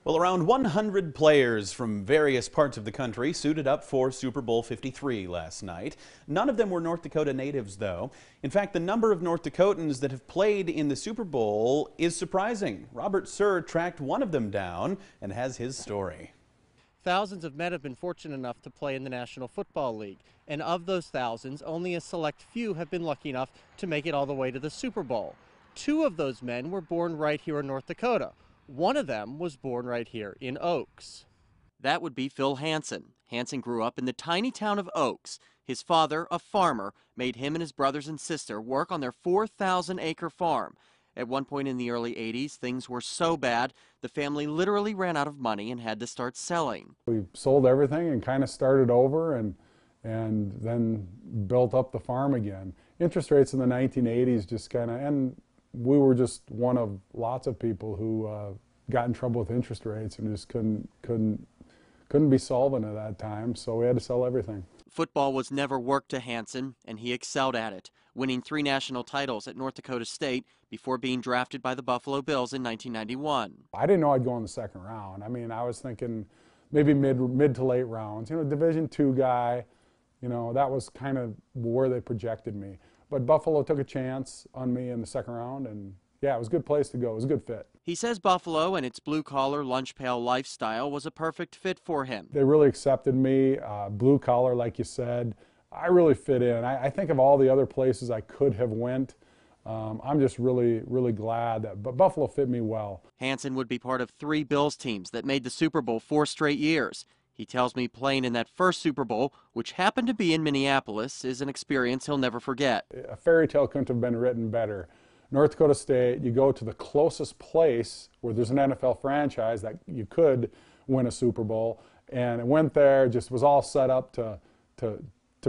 Well, around 100 players from various parts of the country suited up for Super Bowl 53 last night. None of them were North Dakota natives, though. In fact, the number of North Dakotans that have played in the Super Bowl is surprising. Robert Suhr tracked one of them down and has his story. Thousands of men have been fortunate enough to play in the National Football League. And of those thousands, only a select few have been lucky enough to make it all the way to the Super Bowl. Two of those men were born right here in North Dakota. One of them was born right here in Oaks. That would be Phil Hansen. Hansen grew up in the tiny town of Oaks. His father, a farmer, made him and his brothers and sister work on their 4,000-acre farm. At one point in the early 80s, things were so bad, the family literally ran out of money and had to start selling. We sold everything and kind of started over and then built up the farm again. Interest rates in the 1980s just kind of, and we were just one of lots of people who got in trouble with interest rates and just couldn't be solvent at that time, so we had to sell everything. Football was never work to Hansen, and he excelled at it, winning 3 national titles at North Dakota State before being drafted by the Buffalo Bills in 1991. I didn't know I'd go in the second round. I mean, I was thinking maybe mid to late rounds. You know, Division II guy, you know, that was kind of where they projected me. But Buffalo took a chance on me in the second round, and yeah, it was a good place to go. It was a good fit. He says Buffalo and its blue-collar, lunch-pail lifestyle was a perfect fit for him. They really accepted me, blue-collar, like you said. I really fit in. I think of all the other places I could have went. I'm just really, really glad that Buffalo fit me well. Hansen would be part of 3 Bills teams that made the Super Bowl 4 straight years. He tells me playing in that first Super Bowl, which happened to be in Minneapolis, is an experience he'll never forget. A fairy tale couldn't have been written better. North Dakota State, you go to the closest place where there's an NFL franchise that you could win a Super Bowl, and it went there, just was all set up to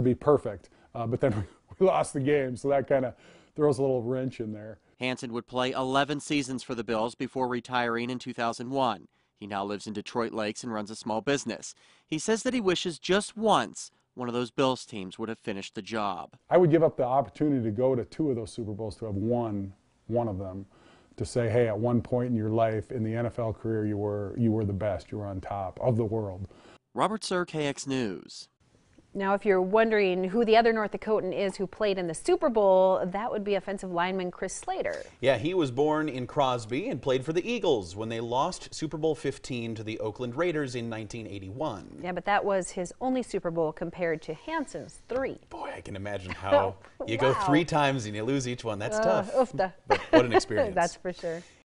be perfect. But then we lost the game, so that kind of throws a little wrench in there. Hansen would play 11 seasons for the Bills before retiring in 2001. He now lives in Detroit Lakes and runs a small business. He says that he wishes just once one of those Bills teams would have finished the job. I would give up the opportunity to go to 2 of those Super Bowls to have won one of them, to say, hey, at one point in your life, in the NFL career, you were the best, you were on top of the world. Robert Suhr, KX News. Now, if you're wondering who the other North Dakotan is who played in the Super Bowl, that would be offensive lineman Chris Slater. Yeah, he was born in Crosby and played for the Eagles when they lost Super Bowl 15 to the Oakland Raiders in 1981. Yeah, but that was his only Super Bowl compared to Hansen's 3. Boy, I can imagine how you go 3 times and you lose each one. That's tough. Oofda. But what an experience. That's for sure.